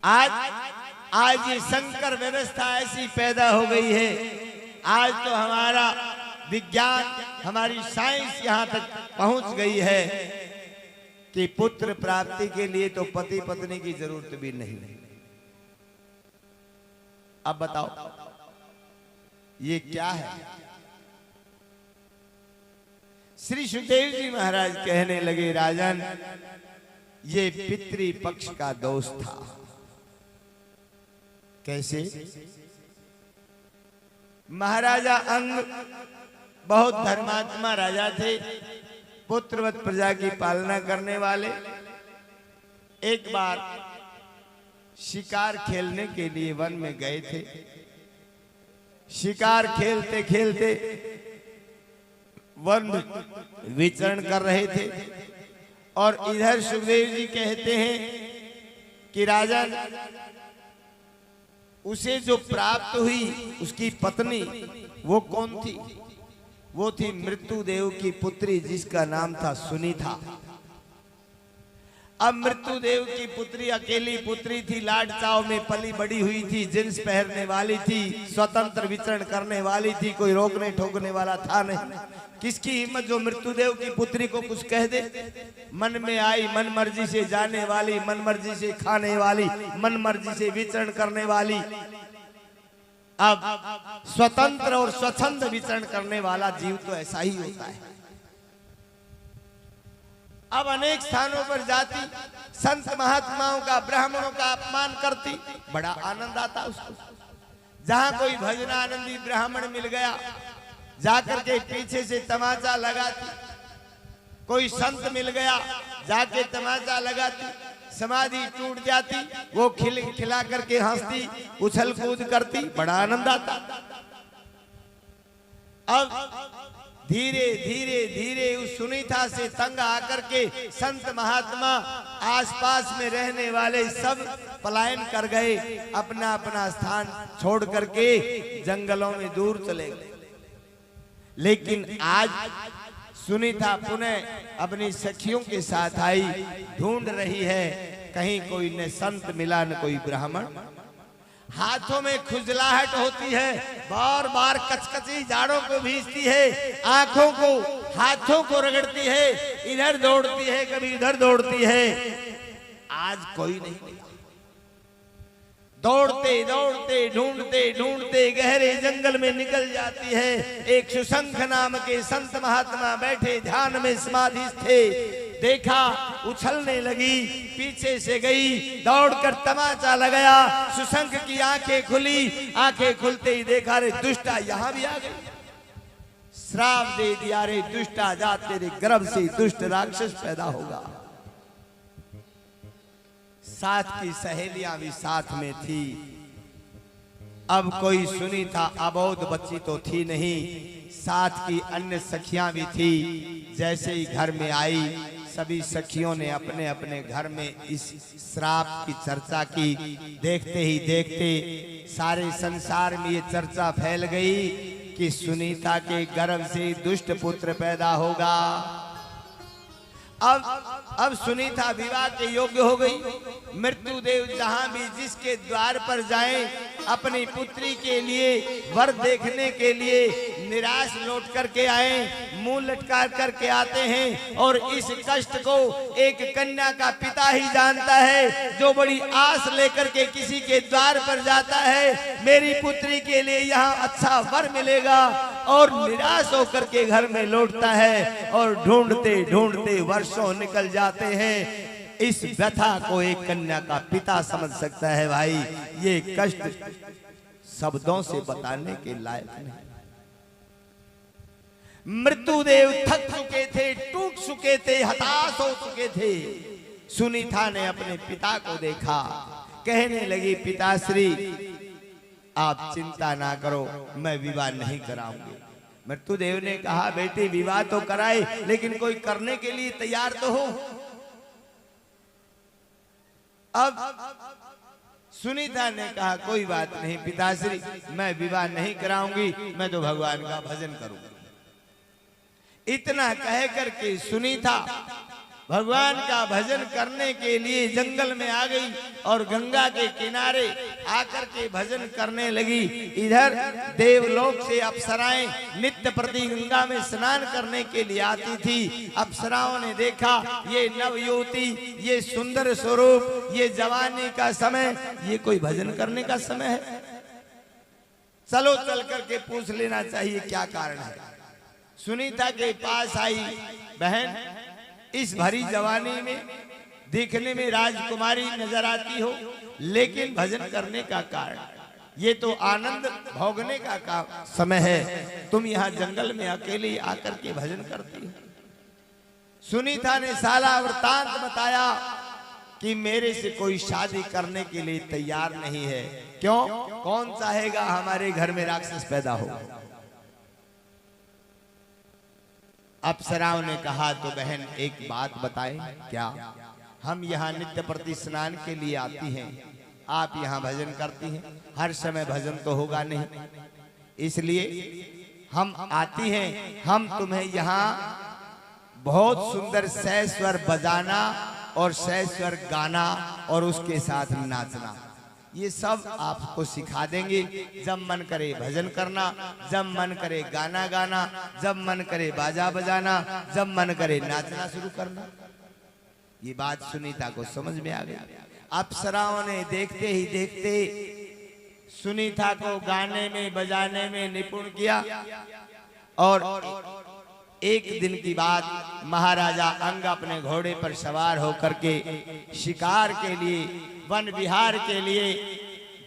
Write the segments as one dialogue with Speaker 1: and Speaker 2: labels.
Speaker 1: आज आज ये संकर व्यवस्था ऐसी पैदा हो गई है। आज तो हमारा विज्ञान, हमारी साइंस यहाँ तक पहुंच गई है कि पुत्र प्राप्ति के लिए तो पति पत्नी की जरूरत भी नहीं। अब बताओ ये क्या है? श्री सुखदेव जी महाराज कहने लगे, राजन ये पितृ पक्ष का दोष था। कैसे? महाराजा अंग बहुत धर्मात्मा राजा थे, पुत्रवत प्रजा की पालना करने वाले। एक बार शिकार खेलने के लिए वन में गए थे। शिकार खेलते खेलते वन विचरण कर रहे थे और इधर सुखदेव जी कहते हैं कि राजन उसे जो प्राप्त हुई उसकी पत्नी वो कौन थी? वो थी मृत्युदेव की पुत्री जिसका नाम था सुनीता। अब मृत्युदेव की पुत्री अकेली पुत्री थी, लाड चाव में पली बड़ी हुई थी, जींस पहनने वाली थी, स्वतंत्र विचरण करने वाली थी, कोई रोकने ठोकने वाला था नहीं। किसकी हिम्मत जो मृत्युदेव की पुत्री को कुछ कह दे? मन में आई, मन मर्जी से जाने वाली, मन मर्जी से खाने वाली, मन मर्जी से विचरण करने वाली। अब स्वतंत्र और स्वच्छंद विचरण करने वाला जीव तो ऐसा ही होता है। अब अनेक स्थानों पर जाती, संत महात्माओं का, ब्राह्मणों का अपमान करती, बड़ा आनंद आता उसको। जहां कोई भजनानंदी ब्राह्मण मिल गया जाकर के पीछे से तमाचा लगाती, कोई संत मिल गया जाके तमाचा लगाती, समाधि टूट जाती, वो खिला करके हंसती, उछल कूद करती, बड़ा आनंद आता। अब धीरे धीरे धीरे उस सुनीता से तंग आकर के संत महात्मा, आसपास में रहने वाले सब पलायन कर गए, अपना अपना स्थान छोड़ करके जंगलों में दूर चले गए। लेकिन आज सुनीता पुनः अपनी सखियों के साथ आई, ढूंढ रही है, कहीं कोई न संत मिला न कोई ब्राह्मण। हाथों में खुजलाहट होती है, बार बार कचकची जाड़ों को भींचती है, आंखों को हाथों को रगड़ती है, इधर दौड़ती है कभी इधर दौड़ती है। आज कोई नहीं मिला। दौड़ते दौड़ते ढूंढते ढूंढते गहरे जंगल में निकल जाती है। एक सुशंख नाम के संत महात्मा बैठे ध्यान में समाधि थे। देखा, उछलने लगी, पीछे से गई, दौड़कर तमाचा लगाया, सुशंख की आंखें खुली, आंखें खुलते ही देखा, रे दुष्टा यहाँ भी आ गई। श्राप दे दिया, रे दुष्टा जा, तेरे गर्भ से दुष्ट राक्षस पैदा होगा। साथ की सहेलियां भी साथ में थी। अब कोई सुनीता अबोध बच्ची तो थी नहीं, साथ की अन्य सखियां भी थी। जैसे ही घर में आई, सभी सखियों ने अपने अपने घर में इस श्राप की चर्चा की। देखते ही देखते सारे संसार में ये चर्चा फैल गई कि सुनीता के गर्भ से दुष्ट पुत्र पैदा होगा। अब सुनीता विवाह के योग्य हो गई। मृत्युदेव जहां भी जिसके द्वार पर जाएं, अपनी पुत्री के लिए वर देखने के लिए निराश लौट करके आए, मुंह लटका करके आते हैं। और इस कष्ट को एक कन्या का पिता ही जानता है, जो बड़ी आस लेकर के किसी के द्वार पर जाता है, मेरी पुत्री के लिए यहाँ अच्छा वर मिलेगा, और निराश होकर के घर में लौटता है। और ढूंढते ढूंढते वर्षों निकल जाते हैं। इस व्यथा को एक कन्या का पिता समझ सकता है। भाई, ये कष्ट शब्दों से बताने के लायक नहीं। मृत्युदेव थक चुके थे, टूट चुके थे, हताश हो चुके थे। सुनीता ने अपने पिता को देखा, कहने लगी, पिताश्री आप चिंता ना करो, मैं विवाह नहीं कराऊंगी। मृत्युदेव ने कहा, बेटी विवाह तो कराए, लेकिन कोई करने के लिए तैयार तो हो। अब सुनीता ने कहा, कोई बात नहीं पिताश्री, मैं विवाह नहीं कराऊंगी, मैं तो भगवान का भजन करूंगी। इतना कह करके सुनीता भगवान का भजन करने के लिए जंगल में आ गई और गंगा के किनारे आकर के भजन करने लगी। इधर देवलोक से अप्सराएं नित्य प्रति गंगा में स्नान करने के लिए आती थी। अप्सराओं ने देखा ये नवयुवती, ये सुंदर स्वरूप, ये जवानी का समय, ये कोई भजन करने का समय है? चलो चल करके पूछ लेना चाहिए क्या कारण है। सुनीता के पास आई, बहन इस भरी जवानी में देखने में राजकुमारी नजर आती हो, लेकिन भजन करने का कारण, ये तो आनंद भोगने का समय है, तुम यहाँ जंगल में अकेले आकर के भजन करती हो। सुनीता ने सारा वृतांत बताया कि मेरे से कोई शादी करने के लिए तैयार नहीं है। क्यों? कौन चाहेगा हमारे घर में राक्षस पैदा हो? अप्सराओं ने कहा तो बहन एक बात बताएं, क्या? हम यहाँ नित्य प्रति स्नान के लिए आती हैं, आप यहाँ भजन करती हैं, हर समय भजन तो होगा नहीं, इसलिए हम आती हैं, हम तुम्हें यहाँ बहुत सुंदर सैस्वर बजाना और सैस्वर गाना और उसके साथ नाचना, ये सब आपको सिखा देंगे। जब मन करे भजन करना, जब मन करे गाना गाना, जब मन करे बाजा बजाना, जब मन करे नाचना शुरू करना। ये बात सुनीता को समझ में आ गई। अप्सराओं ने देखते ही देखते सुनीता को गाने में बजाने में निपुण किया और एक दिन की बात, महाराजा अंग अपने घोड़े पर सवार होकर के शिकार के लिए, वन विहार के लिए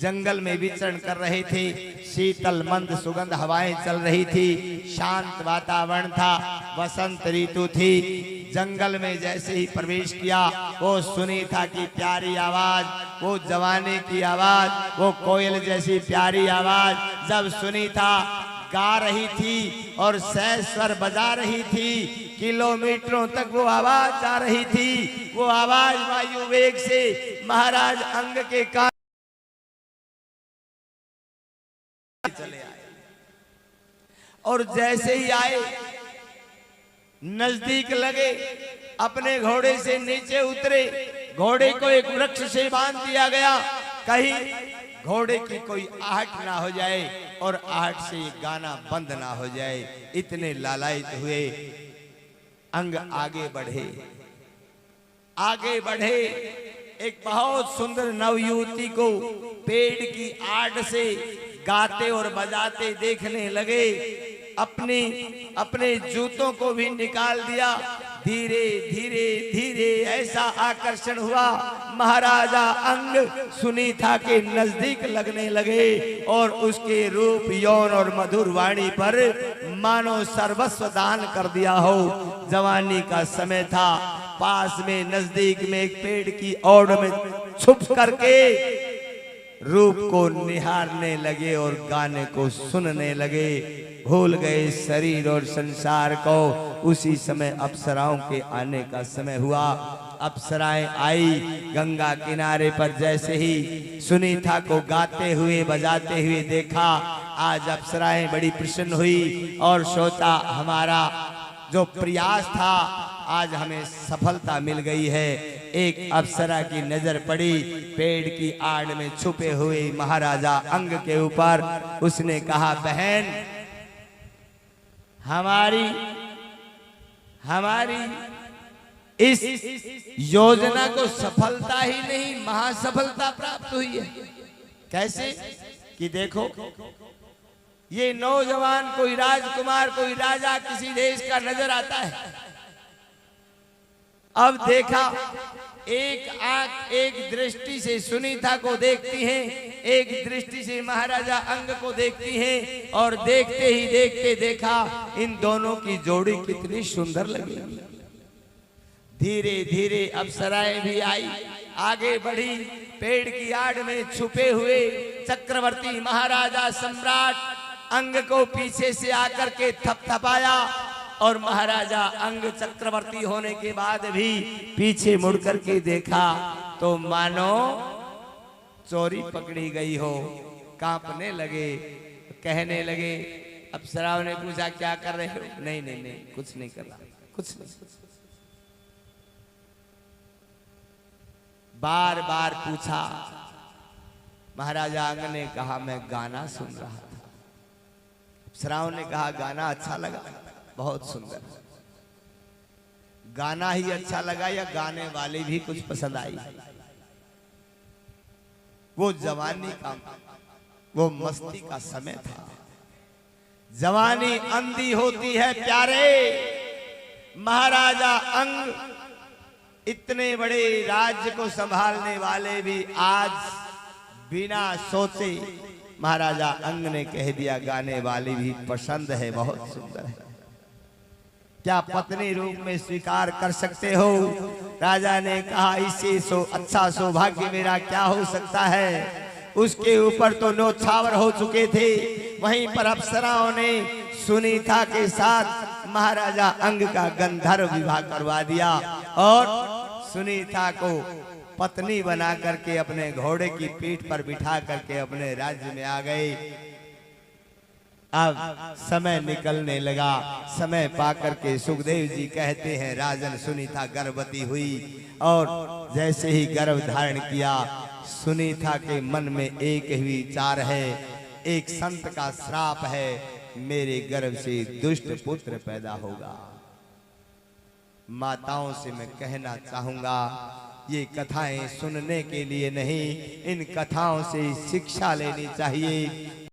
Speaker 1: जंगल में विचरण कर रहे थे। शीतल मंद सुगंध हवाएं चल रही थी, शांत वातावरण था, वसंत ऋतु थी। जंगल में जैसे ही प्रवेश किया, वो सुनीता की प्यारी आवाज, वो जवानी की आवाज, वो कोयल जैसी प्यारी आवाज जब सुनीता गा रही थी और सैस्वर बजा रही थी, किलोमीटरों तक वो आवाज आ रही थी। वो आवाज वायु वेग से महाराज अंग के कान चले आए और जैसे ही आए नजदीक लगे, अपने घोड़े से नीचे उतरे। घोड़े को एक वृक्ष से बांध दिया गया, कहीं घोड़े की कोई आहट ना हो जाए और आहट से ये गाना बंद ना हो जाए। इतने लालायित हुए। अंग आगे बढ़े, आगे बढ़े। एक बहुत सुंदर नवयुवती को पेड़ की आड़ से गाते और बजाते देखने लगे। अपने जूतों को भी निकाल दिया। धीरे धीरे धीरे ऐसा आकर्षण हुआ, महाराजा अंग सुनीता के नजदीक लगने लगे और उसके रूप, यौन और मधुर वाणी पर मानो सर्वस्व दान कर दिया हो। जवानी का समय था। पास में नजदीक में एक पेड़ की ओड़ में छुप करके रूप को निहारने लगे और गाने को सुनने लगे। भूल गए शरीर और संसार को। उसी समय अप्सराओं के आने का समय हुआ। अप्सराएं आई। गंगा किनारे पर जैसे ही सुनीता को गाते हुए बजाते हुए देखा, आज अप्सराएं बड़ी प्रसन्न हुई और सोचा हमारा जो प्रयास था आज हमें सफलता मिल गई है। एक अप्सरा की नजर पड़ी पेड़ की आड़ में छुपे हुए महाराजा अंग के ऊपर। उसने कहा, बहन हमारी इस योजना को सफलता ही नहीं महासफलता प्राप्त हुई है। कैसे? कि देखो ये नौजवान कोई राजकुमार, कोई राजा किसी देश का नजर आता है। अब देखा, एक आंख एक दृष्टि से सुनीता को देखती हैं, एक दृष्टि से महाराजा अंग को देखती हैं और देखते ही देखते देखा इन दोनों की जोड़ी कितनी सुंदर लगी। धीरे धीरे अप्सराएं भी आई, आगे बढ़ी। पेड़ की आड़ में छुपे हुए चक्रवर्ती महाराजा सम्राट अंग को पीछे से आकर के थपथपाया और महाराजा अंग चक्रवर्ती होने के बाद भी पीछे मुड़ करके देखा तो मानो चोरी पकड़ी गई हो। कांपने लगे, कहने लगे। अप्सराओं ने पूछा, क्या कर रहे हो? नहीं नहीं नहीं, कुछ नहीं कर रहा, कुछ नहीं। बार बार पूछा। महाराजा अंग ने कहा मैं गाना सुन रहा था। अप्सराओं ने कहा गाना अच्छा लगा, बहुत सुंदर। गाना ही अच्छा लगा या गाने वाले भी कुछ पसंद आई? वो जवानी का, वो मस्ती का समय था। जवानी अंधी होती है प्यारे। महाराजा अंग इतने बड़े राज्य को संभालने वाले भी आज बिना सोचे महाराजा अंग ने कह दिया गाने वाली भी पसंद है, बहुत सुंदर है। क्या पत्नी रूप में स्वीकार कर सकते हो? राजा ने कहा इससे अच्छा सौभाग्य मेरा क्या हो सकता है। उसके ऊपर तो नौछावर हो चुके थे। वहीं पर अप्सराओं ने सुनीता के साथ महाराजा अंग का गंधर्व विवाह करवा दिया और सुनीता को पत्नी बना करके अपने घोड़े की पीठ पर बिठा करके अपने राज्य में आ गए। अब समय निकलने लगा। समय पाकर के सुखदेव जी कहते हैं राजन सुनीता गर्भवती हुई और जैसे ही गर्भ धारण किया सुनीता के मन में एक ही विचार है, एक संत का श्राप है, मेरे गर्भ से दुष्ट पुत्र पैदा होगा। माताओं से मैं कहना चाहूंगा ये कथाएं सुनने के लिए नहीं, इन कथाओं से शिक्षा लेनी चाहिए।